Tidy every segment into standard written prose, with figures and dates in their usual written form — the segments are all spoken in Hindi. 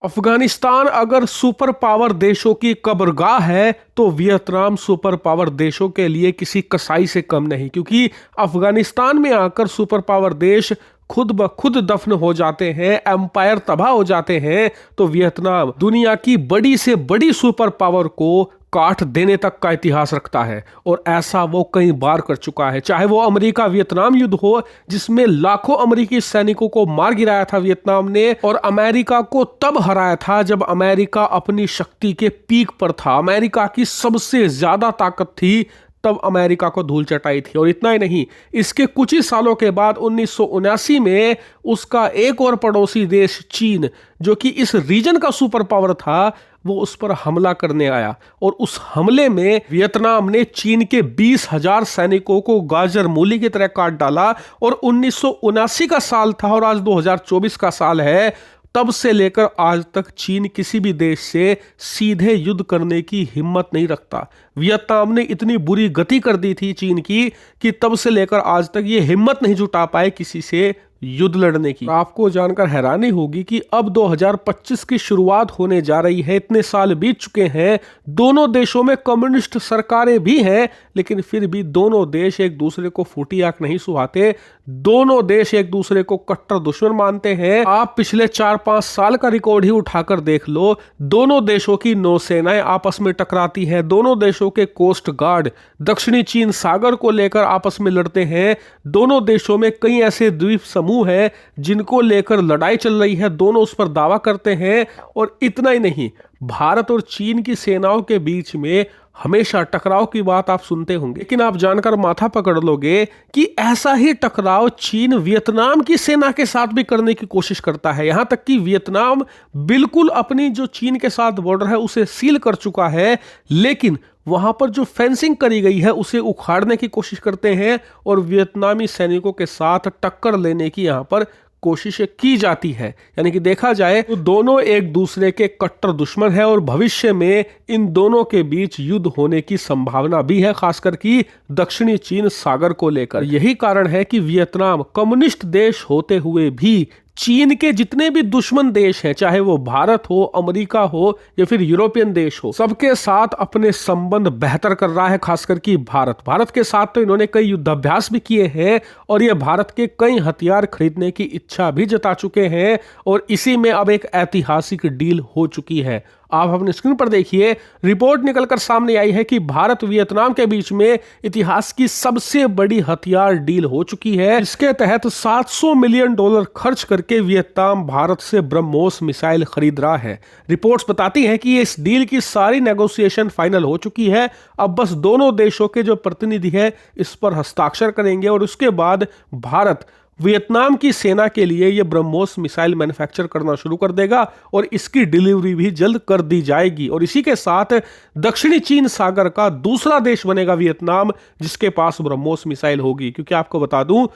अफगानिस्तान अगर सुपर पावर देशों की कब्रगाह है तो वियतनाम सुपर पावर देशों के लिए किसी कसाई से कम नहीं, क्योंकि अफगानिस्तान में आकर सुपर पावर देश खुद ब खुद दफन हो जाते हैं, एम्पायर तबाह हो जाते हैं, तो वियतनाम दुनिया की बड़ी से बड़ी सुपर पावर को काट देने तक का इतिहास रखता है। और ऐसा वो कई बार कर चुका है, चाहे वो अमेरिका वियतनाम युद्ध हो जिसमें लाखों अमेरिकी सैनिकों को मार गिराया था वियतनाम ने, और अमेरिका को तब हराया था जब अमेरिका अपनी शक्ति के पीक पर था, अमेरिका की सबसे ज्यादा ताकत थी, तब अमेरिका को धूल चटाई थी। और इतना ही नहीं, इसके कुछ ही सालों के बाद 1979 में उसका एक और पड़ोसी देश चीन, जो कि इस रीजन का सुपर पावर था, वो उस पर हमला करने आया। और उस हमले में वियतनाम ने चीन के 20,000 सैनिकों को गाजर मूली की तरह काट डाला। और 1979 का साल था और आज 2024 का साल है। तब से लेकर आज तक चीन किसी भी देश से सीधे युद्ध करने की हिम्मत नहीं रखता। वियतनाम ने इतनी बुरी गति कर दी थी चीन की कि तब से लेकर आज तक ये हिम्मत नहीं जुटा पाए किसी से युद्ध लड़ने की। आपको जानकर हैरानी होगी कि अब 2025 की शुरुआत होने जा रही है, इतने साल बीत चुके हैं, दोनों देशों में कम्युनिस्ट सरकारें भी हैं, लेकिन फिर भी दोनों देश एक दूसरे को फूटी आंख नहीं सुहाते, दोनों देश एक दूसरे को कट्टर दुश्मन मानते हैं। आप पिछले 4-5 साल का रिकॉर्ड ही उठाकर देख लो, दोनों देशों की नौसेनाएं आपस में टकराती हैं, दोनों देशों के कोस्ट गार्ड दक्षिणी चीन सागर को लेकर आपस में लड़ते हैं, दोनों देशों में कई ऐसे द्वीप समूह है जिनको लेकर लड़ाई चल रही है, दोनों उस पर दावा करते हैं। और इतना ही नहीं, भारत और चीन की सेनाओं के बीच में हमेशा टकराव की बात आप सुनते होंगे, लेकिन आप जानकर माथा पकड़ लोगे कि ऐसा ही टकराव चीन वियतनाम की सेना के साथ भी करने की कोशिश करता है। यहां तक कि वियतनाम बिल्कुल अपनी जो चीन के साथ बॉर्डर है उसे सील कर चुका है, लेकिन वहां पर जो फेंसिंग करी गई है उसे उखाड़ने की कोशिश करते हैं और वियतनामी सैनिकों के साथ टक्कर लेने की यहां पर कोशिश की जाती है। यानी कि देखा जाए तो दोनों एक दूसरे के कट्टर दुश्मन है और भविष्य में इन दोनों के बीच युद्ध होने की संभावना भी है, खासकर कि दक्षिणी चीन सागर को लेकर। यही कारण है कि वियतनाम कम्युनिस्ट देश होते हुए भी चीन के जितने भी दुश्मन देश हैं, चाहे वो भारत हो, अमेरिका हो या फिर यूरोपियन देश हो, सबके साथ अपने संबंध बेहतर कर रहा है। खासकर कि भारत के साथ तो इन्होंने कई युद्धाभ्यास भी किए हैं और ये भारत के कई हथियार खरीदने की इच्छा भी जता चुके हैं। और इसी में अब एक ऐतिहासिक डील हो चुकी है। आप अपने स्क्रीन पर देखिए, रिपोर्ट निकलकर सामने आई है कि भारत वियतनाम के बीच में इतिहास की सबसे बड़ी हथियार डील हो चुकी है। इसके तहत $700 मिलियन खर्च करके वियतनाम भारत से ब्रह्मोस मिसाइल खरीद रहा है। रिपोर्ट्स बताती हैं कि इस डील की सारी नेगोशिएशन फाइनल हो चुकी है। अब बस दोनों देशों के जो प्रतिनिधि है इस पर हस्ताक्षर करेंगे और उसके बाद भारत वियतनाम की सेना के लिए यह ब्रह्मोस मिसाइल मैन्युफैक्चर करना शुरू कर देगा और इसकी डिलीवरी भी जल्द कर दी जाएगी। और इसी के साथ दक्षिणी चीन सागर का दूसरा देश बनेगा वियतनाम, जिसके पास ब्रह्मोस मिसाइल होगी। क्योंकि आपको बता दूं,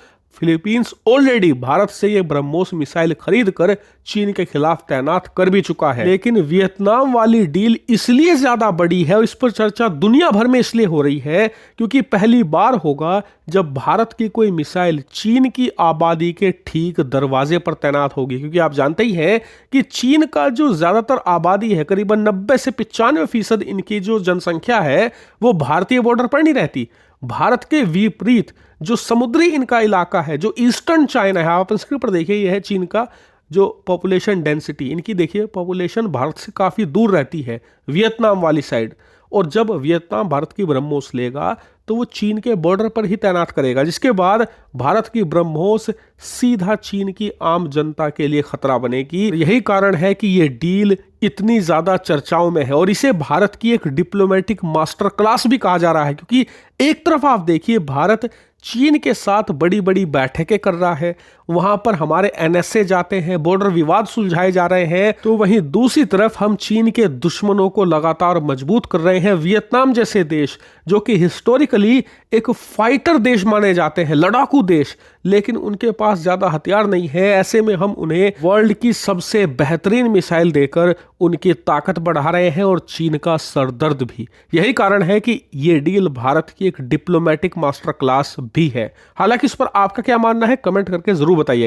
फिलीपींस ऑलरेडी भारत से ये ब्रह्मोस मिसाइल खरीद कर चीन के खिलाफ तैनात कर भी चुका है। लेकिन वियतनाम वाली डील इसलिए ज्यादा बड़ी है और इस पर चर्चा दुनिया भर में इसलिए हो रही है क्योंकि पहली बार होगा जब भारत की कोई मिसाइल चीन की आबादी के ठीक दरवाजे पर तैनात होगी। क्योंकि आप जानते ही हैं कि चीन का जो ज्यादातर आबादी है, करीबन 90 से 95% इनकी जो जनसंख्या है वो भारतीय बॉर्डर पर नहीं रहती। भारत के विपरीत जो समुद्री इनका इलाका है, जो ईस्टर्न चाइना है, आप स्क्रीन पर देखिए, यह है चीन का जो पॉपुलेशन डेंसिटी, इनकी देखिए पॉपुलेशन भारत से काफी दूर रहती है वियतनाम वाली साइड। और जब वियतनाम भारत की ब्रह्मोस लेगा तो वो चीन के बॉर्डर पर ही तैनात करेगा, जिसके बाद भारत की ब्रह्मोस सीधा चीन की आम जनता के लिए खतरा बनेगी। यही कारण है कि ये डील इतनी ज्यादा चर्चाओं में है और इसे भारत की एक डिप्लोमेटिक मास्टर क्लास भी कहा जा रहा है। क्योंकि एक तरफ आप देखिए, भारत चीन के साथ बड़ी बड़ी बैठकें कर रहा है, वहां पर हमारे एनएसए जाते हैं, बॉर्डर विवाद सुलझाए जा रहे हैं, तो वहीं दूसरी तरफ हम चीन के दुश्मनों को लगातार मजबूत कर रहे हैं। वियतनाम जैसे देश जो कि हिस्टोरिकली एक फाइटर देश माने जाते हैं, लड़ाकू देश, लेकिन उनके पास ज्यादा हथियार नहीं है, ऐसे में हम उन्हें वर्ल्ड की सबसे बेहतरीन मिसाइल देकर उनकी ताकत बढ़ा रहे हैं और चीन का सरदर्द भी। यही कारण है कि यह डील भारत की एक डिप्लोमेटिक मास्टर क्लास भी है। हालांकि इस पर आपका क्या मानना है, कमेंट करके जरूर बताइएगा।